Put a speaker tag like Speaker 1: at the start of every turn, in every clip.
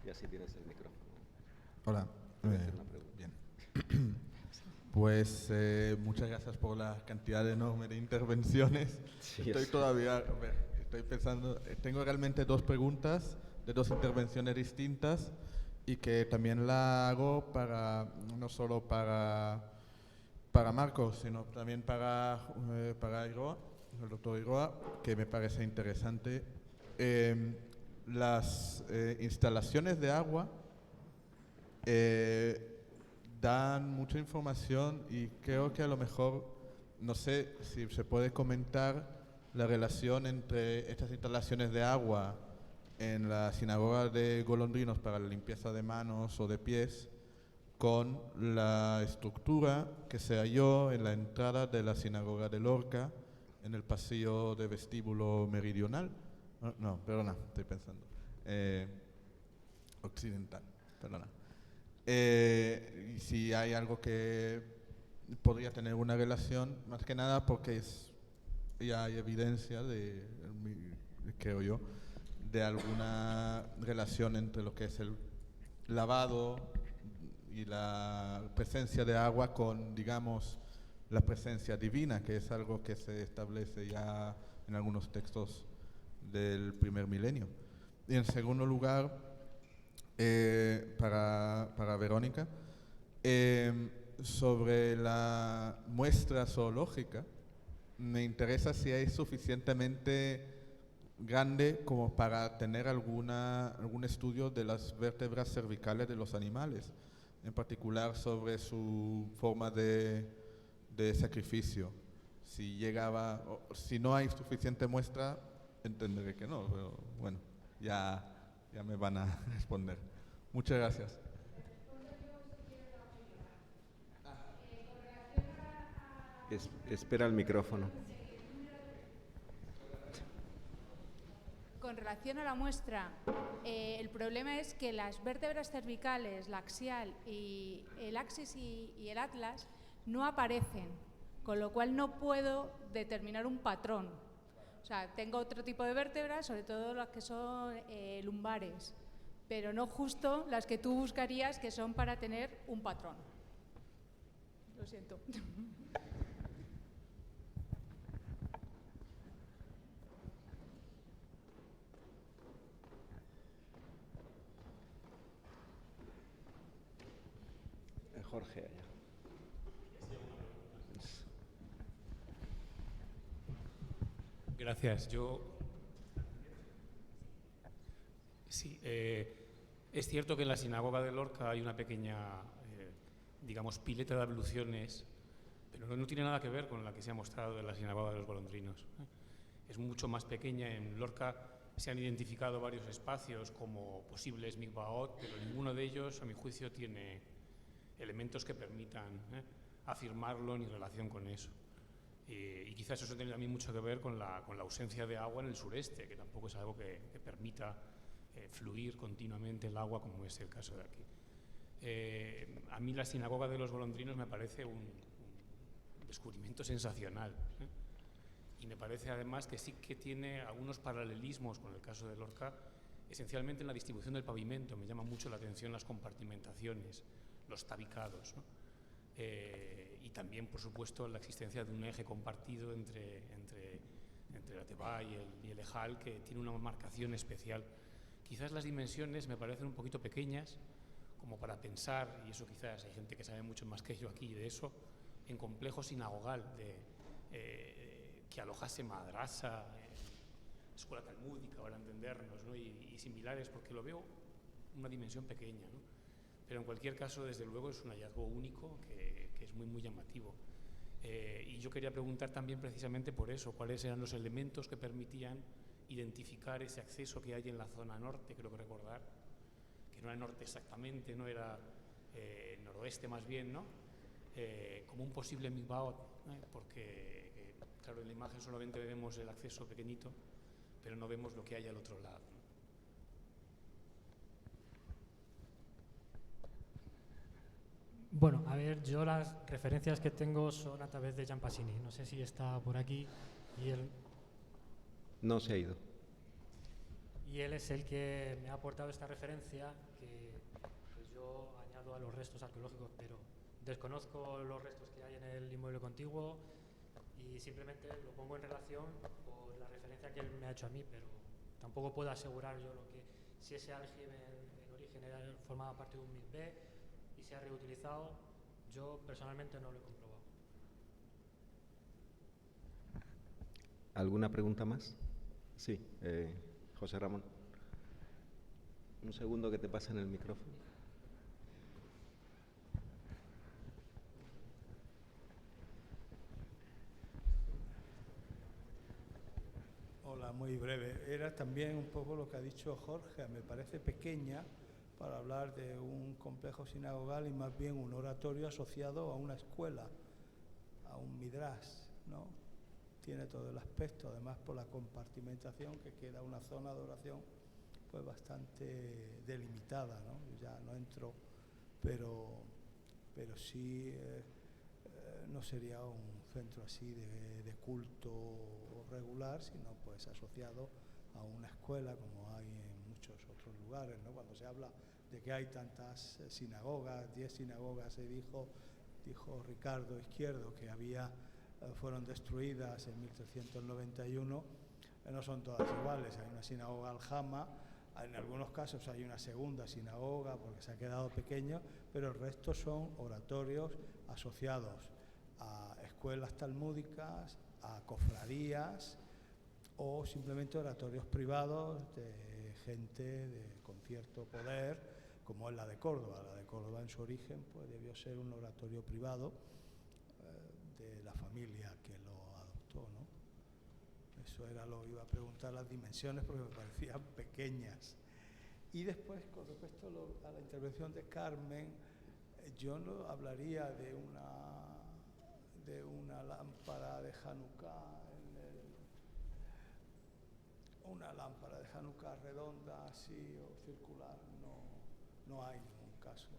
Speaker 1: Y así tienes el micrófono.
Speaker 2: Hola.
Speaker 1: Voy a hacer una pregunta.
Speaker 2: Bien. Pues muchas gracias por la cantidad enorme de intervenciones.
Speaker 1: Sí,
Speaker 2: Estoy
Speaker 1: es-
Speaker 2: todavía, a ver, estoy pensando, tengo realmente dos preguntas de dos intervenciones distintas y que también la hago para, no solo para Marcos, sino también para Iroa, el doctor Iroa, que me parece interesante. Las instalaciones de agua dan mucha información y creo que a lo mejor, no sé si se puede comentar la relación entre estas instalaciones de agua en la sinagoga de Golondrinos para la limpieza de manos o de pies con la estructura que se halló en la entrada de la sinagoga de Lorca en el pasillo de vestíbulo meridional. No, perdona, estoy pensando. Occidental, perdona. Y si hay algo que podría tener una relación, más que nada porque ya hay evidencia creo yo, de alguna relación entre lo que es el lavado y la presencia de agua con, digamos, la presencia divina, que es algo que se establece ya en algunos textos del primer milenio. Y en segundo lugar, para Verónica, sobre la muestra zoológica, me interesa si es suficientemente grande como para tener algún estudio de las vértebras cervicales de los animales, en particular sobre su forma de sacrificio. Si llegaba, si no hay suficiente muestra, entenderé que no, pero bueno, ya me van a responder. Muchas gracias.
Speaker 1: Espera el micrófono.
Speaker 3: Con relación a la muestra, el problema es que las vértebras cervicales, la axial y el axis y el atlas no aparecen, con lo cual no puedo determinar un patrón. O sea, tengo otro tipo de vértebras, sobre todo las que son lumbares, pero no justo las que tú buscarías, que son para tener un patrón. Lo siento.
Speaker 1: Jorge, allá.
Speaker 4: Gracias. Sí, es cierto que en la sinagoga de Lorca hay una pequeña, digamos, pileta de abluciones, pero no tiene nada que ver con la que se ha mostrado en la sinagoga de los Golondrinos. Es mucho más pequeña. En Lorca se han identificado varios espacios como posibles mikvaot, pero ninguno de ellos, a mi juicio, tiene elementos que permitan afirmarlo en relación con eso. Y quizás eso tiene también mucho que ver con la ausencia de agua en el sureste, que tampoco es algo que permita fluir continuamente el agua, como es el caso de aquí. A mí la sinagoga de los Golondrinos me parece un descubrimiento sensacional, y me parece además que sí que tiene algunos paralelismos con el caso de Lorca, esencialmente en la distribución del pavimento. Me llama mucho la atención las compartimentaciones, los tabicados, ¿no? Y también, por supuesto, la existencia de un eje compartido entre la Teba y el Ejal, que tiene una marcación especial. Quizás las dimensiones me parecen un poquito pequeñas, como para pensar, y eso quizás hay gente que sabe mucho más que yo aquí de eso, en complejo sinagogal que alojase madrasa, escuela talmúdica, para entendernos, ¿no? y similares, porque lo veo una dimensión pequeña, ¿no? Pero en cualquier caso, desde luego, es un hallazgo único que es muy, muy llamativo. Y yo quería preguntar también precisamente por eso, cuáles eran los elementos que permitían identificar ese acceso que hay en la zona norte, creo que recordar, que no era norte exactamente, no era noroeste más bien, ¿no? Como un posible mikvaot, porque, claro, en la imagen solamente vemos el acceso pequeñito, pero no vemos lo que hay al otro lado, ¿no?
Speaker 5: Bueno, a ver, yo las referencias que tengo son a través de Jan Pasini. No sé si está por aquí. Y y él es el que me ha aportado esta referencia que pues yo añado a los restos arqueológicos, pero desconozco los restos que hay en el inmueble contiguo y simplemente lo pongo en relación por la referencia que él me ha hecho a mí, pero tampoco puedo asegurar yo lo que si ese aljibe en origen formaba parte de un MIB y se ha reutilizado, yo personalmente no lo he comprobado.
Speaker 1: ¿Alguna pregunta más? Sí, José Ramón. Un segundo que te pasen el micrófono.
Speaker 6: Hola, muy breve. Era también un poco lo que ha dicho Jorge. Me parece pequeña para hablar de un complejo sinagogal y más bien un oratorio asociado a una escuela, a un midrash, ¿no? Tiene todo el aspecto, además por la compartimentación que queda una zona de oración pues bastante delimitada, ¿no? Yo ya no entro, pero sí no sería un centro así de culto regular, sino pues asociado a una escuela como hay en muchos otros lugares, ¿no? Cuando se habla de que hay tantas sinagogas, 10 sinagogas, se dijo Ricardo Izquierdo que fueron destruidas en 1391, no son todas iguales. Hay una sinagoga Aljama, en algunos casos hay una segunda sinagoga porque se ha quedado pequeño, pero el resto son oratorios asociados a escuelas talmúdicas, a cofradías o simplemente oratorios privados de gente con cierto poder, como es la de Córdoba. La de Córdoba en su origen pues debió ser un oratorio privado de la familia que lo adoptó, ¿no? Eso era lo que iba a preguntar, las dimensiones, porque me parecían pequeñas. Y después, con respecto a la intervención de Carmen, yo no hablaría de una lámpara de Hanukkah, una lámpara de Hanukkah redonda así o circular, no hay ningún caso.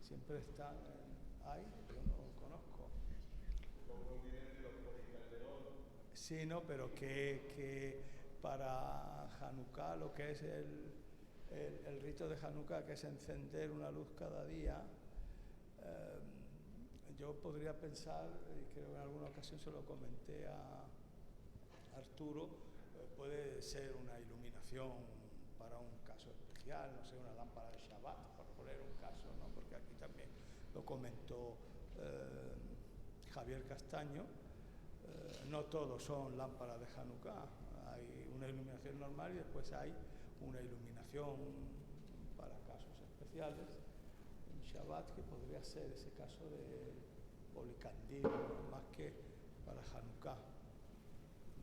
Speaker 6: Siempre están, yo no lo conozco. Sí, no, pero que para Hanukkah, lo que es el rito de Hanukkah, que es encender una luz cada día, yo podría pensar, y creo que en alguna ocasión se lo comenté a Arturo, puede ser una iluminación para un caso especial, no sé, una lámpara de Shabbat, por poner un caso, ¿no? Porque aquí también lo comentó Javier Castaño. No todos son lámparas de Hanukkah, hay una iluminación normal y después hay una iluminación para casos especiales en Shabbat, que podría ser ese caso de policandil, más que para Hanukkah.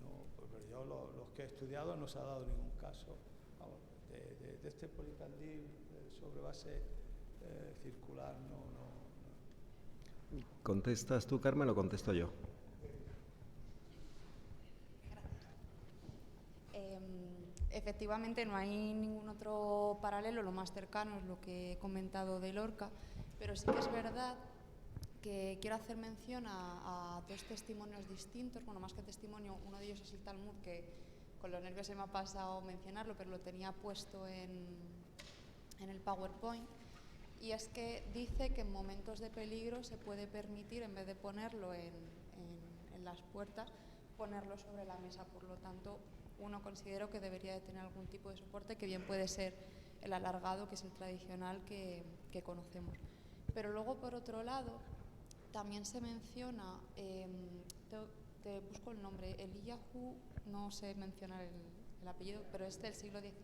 Speaker 6: No, pero yo los que he estudiado no se ha dado ningún caso, vamos, de este policandil sobre base circular, no.
Speaker 1: ¿Contestas tú, Carmen, o contesto yo?
Speaker 7: Efectivamente no hay ningún otro paralelo, lo más cercano es lo que he comentado de Lorca, pero sí que es verdad que quiero hacer mención a dos testimonios distintos, bueno, más que testimonio, uno de ellos es el Talmud, que con los nervios se me ha pasado mencionarlo, pero lo tenía puesto en el PowerPoint, y es que dice que en momentos de peligro se puede permitir, en vez de ponerlo en las puertas, ponerlo sobre la mesa. Por lo tanto, uno considero que debería de tener algún tipo de soporte, que bien puede ser el alargado, que es el tradicional que conocemos. Pero luego, por otro lado, también se menciona, te busco el nombre, Eliyahu, no sé mencionar el apellido, pero es del siglo XIX.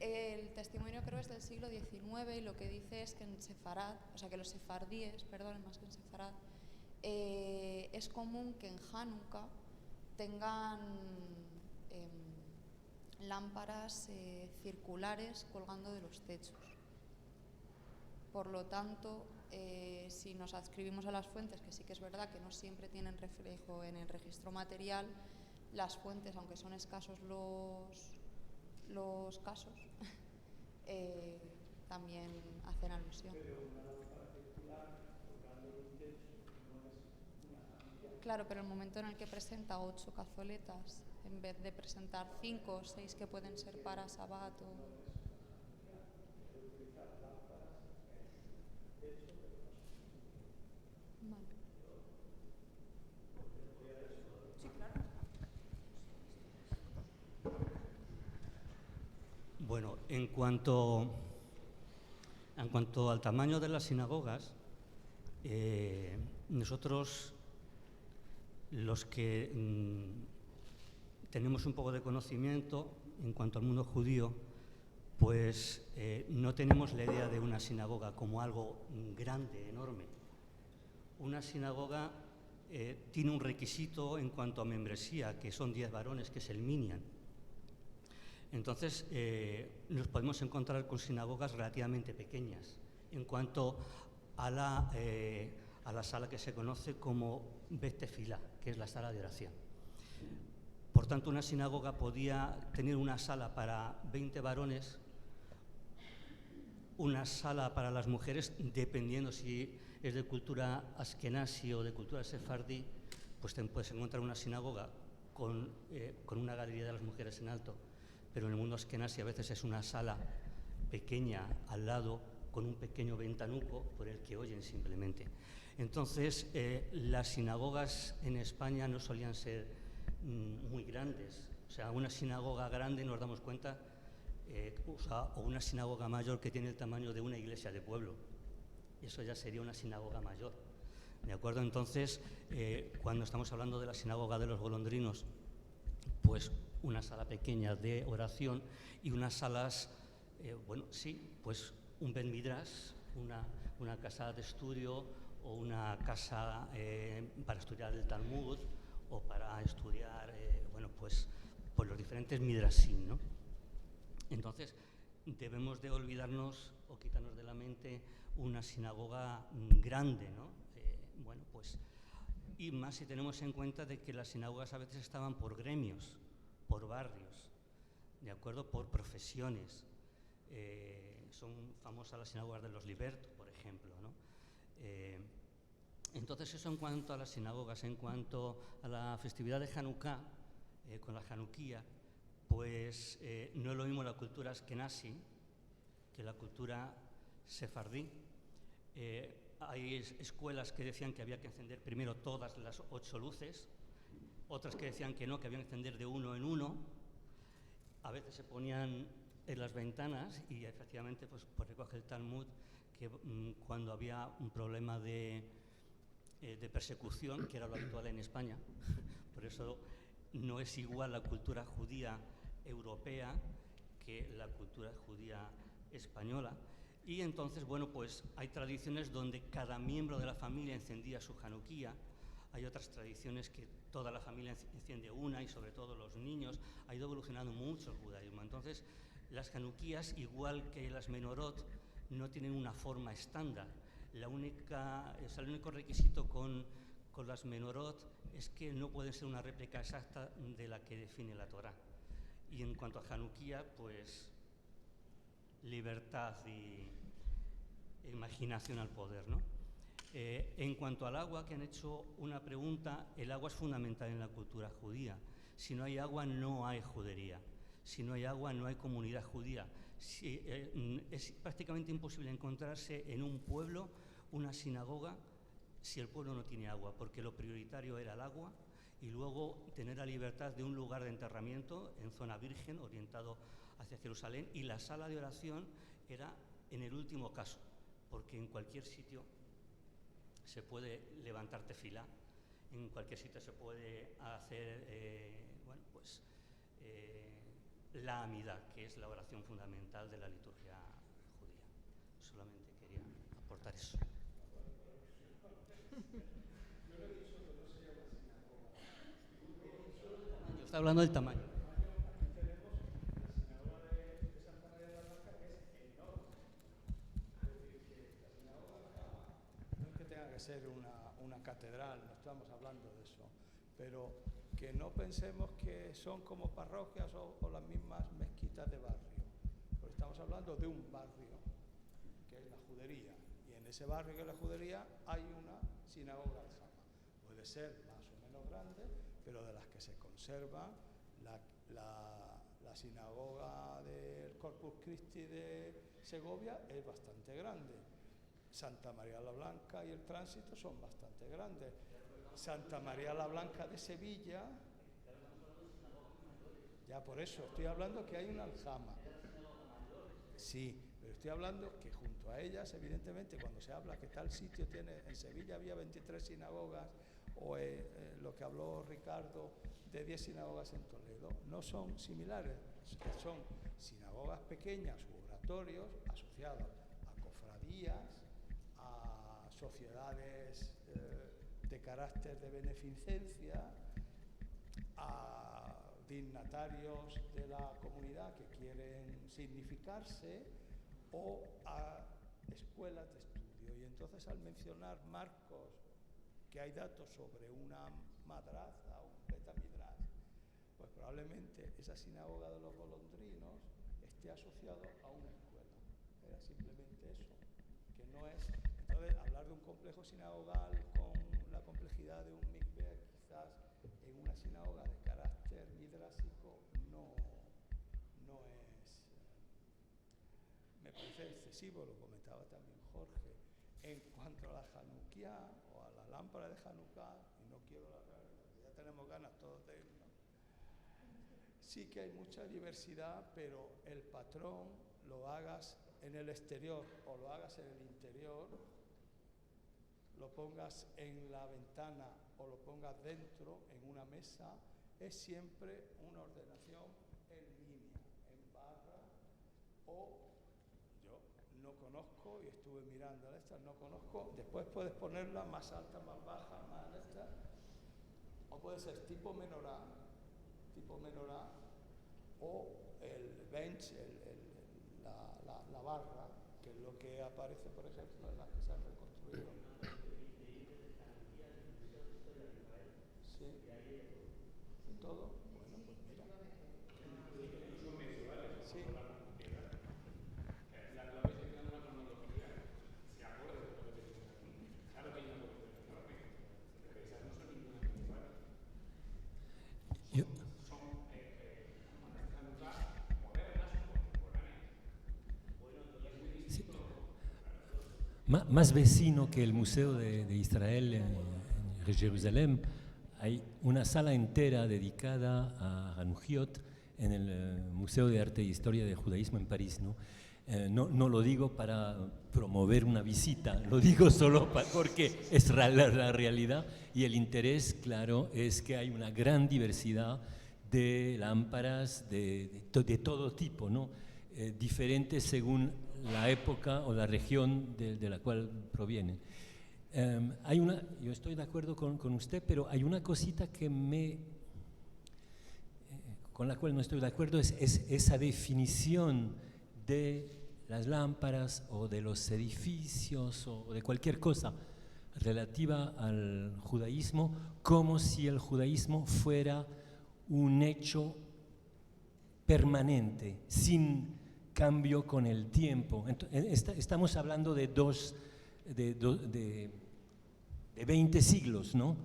Speaker 7: El testimonio creo es del siglo XIX y lo que dice es que en Sefarad, o sea que los sefardíes, perdón, más que en Sefarad, es común que en Hanukkah tengan lámparas circulares colgando de los techos. Por lo tanto, si nos adscribimos a las fuentes, que sí que es verdad que no siempre tienen reflejo en el registro material, las fuentes, aunque son escasos los casos, también hacen alusión. Claro, pero el momento en el que presenta 8 cazoletas en vez de presentar 5 o 6 que pueden ser para Sabbat o... Vale. Sí, claro.
Speaker 8: Bueno, en cuanto al tamaño de las sinagogas, nosotros, los que tenemos un poco de conocimiento en cuanto al mundo judío, pues no tenemos la idea de una sinagoga como algo grande, enorme. Una sinagoga tiene un requisito en cuanto a membresía, que son 10 varones, que es el minyan. Entonces, nos podemos encontrar con sinagogas relativamente pequeñas en cuanto a la sala que se conoce como Bet Tefilá, que es la sala de oración. Por tanto, una sinagoga podía tener una sala para 20 varones, una sala para las mujeres, dependiendo si es de cultura askenazi o de cultura sefardí, pues te puedes encontrar una sinagoga con una galería de las mujeres en alto, pero en el mundo askenazi a veces es una sala pequeña al lado con un pequeño ventanuco por el que oyen simplemente. Entonces, las sinagogas en España no solían ser muy grandes. O sea, una sinagoga grande nos damos cuenta, o una sinagoga mayor que tiene el tamaño de una iglesia de pueblo. Eso ya sería una sinagoga mayor. ¿De acuerdo? Entonces, cuando estamos hablando de la sinagoga de los golondrinos, pues una sala pequeña de oración y unas salas, bueno, sí, pues un Ben Midrash, una casa de estudio o una casa para estudiar el Talmud o para estudiar, bueno, pues los diferentes Midrashim, ¿no? Entonces, debemos de olvidarnos o quitarnos de la mente una sinagoga grande, ¿no? Bueno, pues, y más si tenemos en cuenta de que las sinagogas a veces estaban por gremios, por barrios, ¿de acuerdo? Por profesiones. Son famosas las sinagogas de los Liberto, por ejemplo, ¿no? Entonces, eso en cuanto a las sinagogas. En cuanto a la festividad de Hanukkah, con la Hanukkía, pues no es lo mismo la cultura askenazi que la cultura sefardí. Hay escuelas que decían que había que encender primero todas las 8 luces, otras que decían que no, que había que encender de uno en uno. A veces se ponían en las ventanas y efectivamente pues recoge el Talmud que cuando había un problema de persecución, que era lo habitual en España, por eso no es igual la cultura judía europea que la cultura judía española. Y entonces, bueno, pues hay tradiciones donde cada miembro de la familia encendía su Hanukkía. Hay otras tradiciones que toda la familia enciende una y sobre todo los niños. Ha ido evolucionando mucho el judaísmo. Entonces, las Hanukkías, igual que las Menorot, no tienen una forma estándar. El único requisito con las Menorot es que no puede ser una réplica exacta de la que define la Torá. Y en cuanto a Hanukkía, pues libertad y imaginación al poder, ¿no? En cuanto al agua, que han hecho una pregunta, el agua es fundamental en la cultura judía. Si no hay agua, no hay judería. Si no hay agua, no hay comunidad judía. Es prácticamente imposible encontrarse en un pueblo una sinagoga si el pueblo no tiene agua, porque lo prioritario era el agua y luego tener la libertad de un lugar de enterramiento en zona virgen, orientado hacia Jerusalén, y la sala de oración era en el último caso, porque en cualquier sitio se puede levantar tefilá, en cualquier sitio se puede hacer, bueno, pues, la amidá, que es la oración fundamental de la liturgia judía. Solamente quería aportar eso. Yo estaba hablando del tamaño.
Speaker 6: No es que tenga que ser una catedral, no estamos hablando de eso, pero que no pensemos que son como parroquias o las mismas mezquitas de barrio, porque estamos hablando de un barrio, que es la judería, y en ese barrio que es la judería hay una sinagoga al Sama. Puede ser más o menos grande, pero de las que se conserva La sinagoga del Corpus Christi de Segovia es bastante grande. Santa María la Blanca y el Tránsito son bastante grandes. Santa María la Blanca de Sevilla, ya por eso estoy hablando que hay una aljama. Sí, pero estoy hablando que junto a ellas, evidentemente, cuando se habla que tal sitio tiene, en Sevilla había 23 sinagogas, o lo que habló Ricardo de 10 sinagogas en Toledo, no son similares, son sinagogas pequeñas u oratorios asociados a cofradías, a sociedades de carácter de beneficencia, a dignatarios de la comunidad que quieren significarse o a escuelas de estudio. Y entonces, al mencionar Marcos, que hay datos sobre una madraza o un betamidrash, pues probablemente esa sinagoga de los golondrinos esté asociado a una escuela. Era simplemente eso, que no es. Entonces, hablar de un complejo sinagogal con la complejidad de un mikveh, quizás en una sinagoga de carácter midrásico, no es. Me parece excesivo, lo comentaba también Jorge. En cuanto a la Hanukkah o a la lámpara de Hanukkah, y no quiero hablar, ya tenemos ganas todos de irnos, sí que hay mucha diversidad, pero el patrón, lo hagas en el exterior o lo hagas en el interior, lo pongas en la ventana o lo pongas dentro, en una mesa, es siempre una ordenación en línea, en barra, o yo no conozco, y estuve mirando estas, no conozco, después puedes ponerla más alta, más baja, más esta, o puede ser tipo menorá, o el bench, la barra, que es lo que aparece, por ejemplo, en las que se han reconstruido. Sí, todo. Bueno, pues mira. Sí.
Speaker 9: Yo, sí. Más vecino que el Museo de Israel en Jerusalén, hay una sala entera dedicada a Hanukkot en el Museo de Arte e Historia del Judaísmo en París, ¿no? No lo digo para promover una visita, lo digo solo porque es la realidad, y el interés, claro, es que hay una gran diversidad de lámparas de todo tipo, ¿no? Diferentes según la época o la región de la cual provienen. Yo estoy de acuerdo con usted, pero hay una cosita que con la cual no estoy de acuerdo, es esa definición de las lámparas o de los edificios o de cualquier cosa relativa al judaísmo, como si el judaísmo fuera un hecho permanente, sin cambio con el tiempo. Estamos hablando de 20 siglos, ¿no?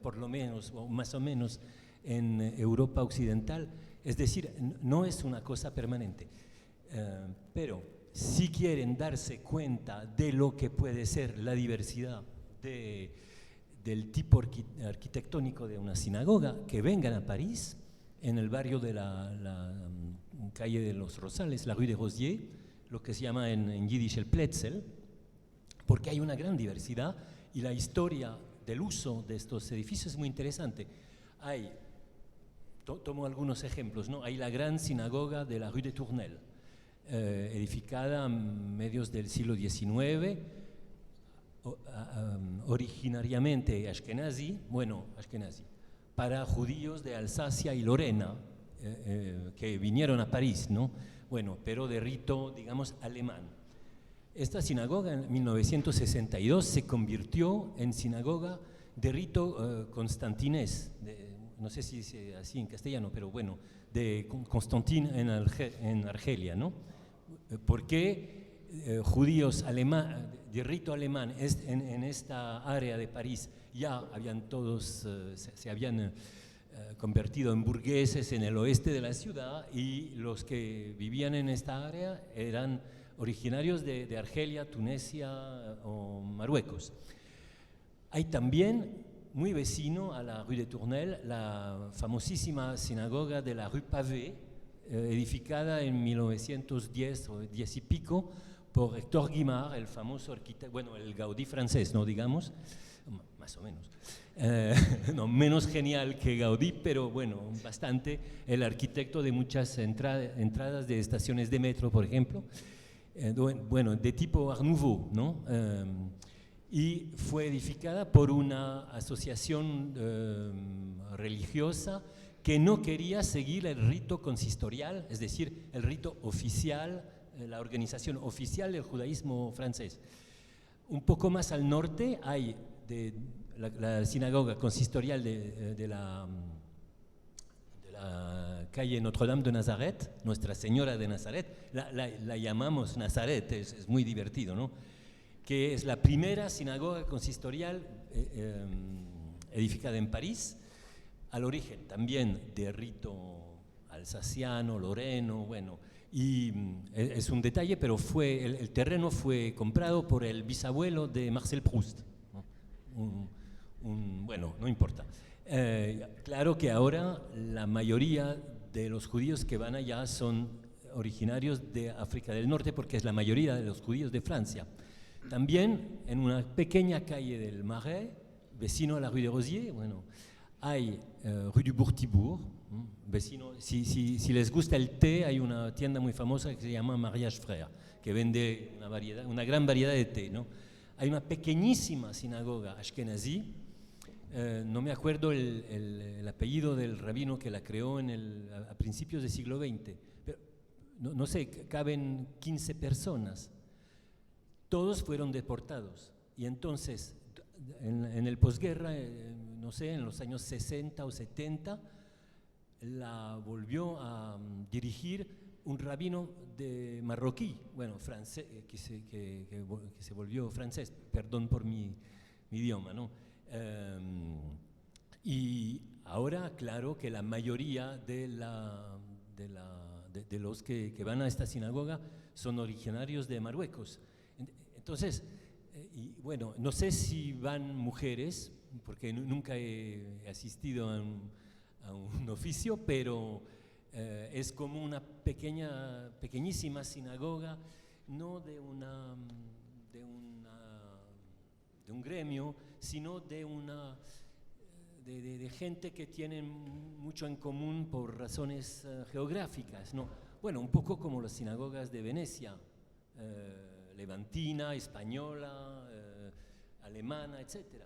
Speaker 9: Por lo menos, o más o menos, en Europa occidental. Es decir, no es una cosa permanente. Pero si quieren darse cuenta de lo que puede ser la diversidad del tipo arquitectónico de una sinagoga, que vengan a París, en el barrio de la calle de los Rosales, la rue de Rosiers, lo que se llama en yiddish el Pletzel, porque hay una gran diversidad y la historia del uso de estos edificios es muy interesante. Tomo algunos ejemplos, ¿no? Hay la gran sinagoga de la rue de Tournelle, edificada a mediados del siglo XIX, originariamente ashkenazi, para judíos de Alsacia y Lorena, que vinieron a París, ¿no? Bueno, pero de rito, digamos, alemán. Esta sinagoga en 1962 se convirtió en sinagoga de rito constantinés, no sé si es así en castellano, pero bueno, de Constantin en Argelia, ¿no? Porque judíos de rito alemán en esta área de París ya habían todos, se habían convertido en burgueses en el oeste de la ciudad, y los que vivían en esta área eran originarios de Argelia, Tunisia o Marruecos. Hay también, muy vecino a la Rue de Tournelle, la famosísima sinagoga de la Rue Pavée, edificada en 1910 o 10 y pico por Hector Guimard, el famoso arquitecto, bueno, el Gaudí francés, ¿no? Digamos, más o menos. No, menos genial que Gaudí, pero bueno, bastante, el arquitecto de muchas entradas de estaciones de metro, por ejemplo, bueno, de tipo Art Nouveau, ¿no? Y fue edificada por una asociación religiosa que no quería seguir el rito consistorial, es decir, el rito oficial, la organización oficial del judaísmo francés. Un poco más al norte hay la sinagoga consistorial de la calle Notre-Dame de Nazaret, Nuestra Señora de Nazaret, la llamamos Nazaret, es muy divertido, ¿no? Que es la primera sinagoga consistorial edificada en París, al origen también de rito alsaciano, loreno, bueno, y es un detalle, pero el terreno fue comprado por el bisabuelo de Marcel Proust, ¿no? Bueno, no importa. Claro que ahora la mayoría de los judíos que van allá son originarios de África del Norte, porque es la mayoría de los judíos de Francia. También en una pequeña calle del Marais, vecino a la Rue de Rosiers, bueno, hay Rue du Bourg-Thibourg, vecino, si les gusta el té, hay una tienda muy famosa que se llama Mariage Frère, que vende una gran variedad de té, ¿no? Hay una pequeñísima sinagoga ashkenazí, no me acuerdo el apellido del rabino que la creó a principios del siglo XX, pero no sé, caben 15 personas. Todos fueron deportados, y entonces en el posguerra, no sé, en los años 60 o 70, la volvió a dirigir un rabino de marroquí, bueno, francés, que se volvió francés, perdón por mi idioma, ¿no? Y ahora, claro que la mayoría de los que van a esta sinagoga son originarios de Marruecos. Entonces, y bueno, no sé si van mujeres, porque nunca he asistido a un oficio, pero es como una pequeñísima sinagoga, no de un gremio, sino de gente que tienen mucho en común por razones geográficas, ¿no? Bueno, un poco como las sinagogas de Venecia, levantina, española, alemana, etcétera.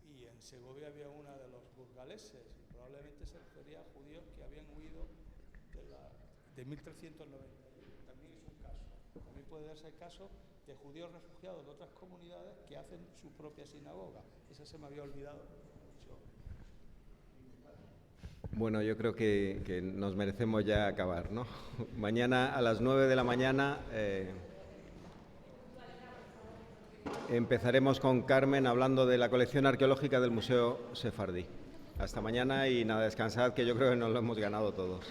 Speaker 6: Y en Segovia había una de los burgaleses, y probablemente se refería a judíos que habían huido de 1390. También es un caso. También puede darse el caso de judíos refugiados de otras comunidades que hacen su propia sinagoga. Esa se me había olvidado.
Speaker 1: Bueno, yo creo que nos merecemos ya acabar, ¿no? Mañana a las 9 de la mañana empezaremos con Carmen hablando de la colección arqueológica del Museo Sefardí. Hasta mañana y nada, descansad, que yo creo que nos lo hemos ganado todos.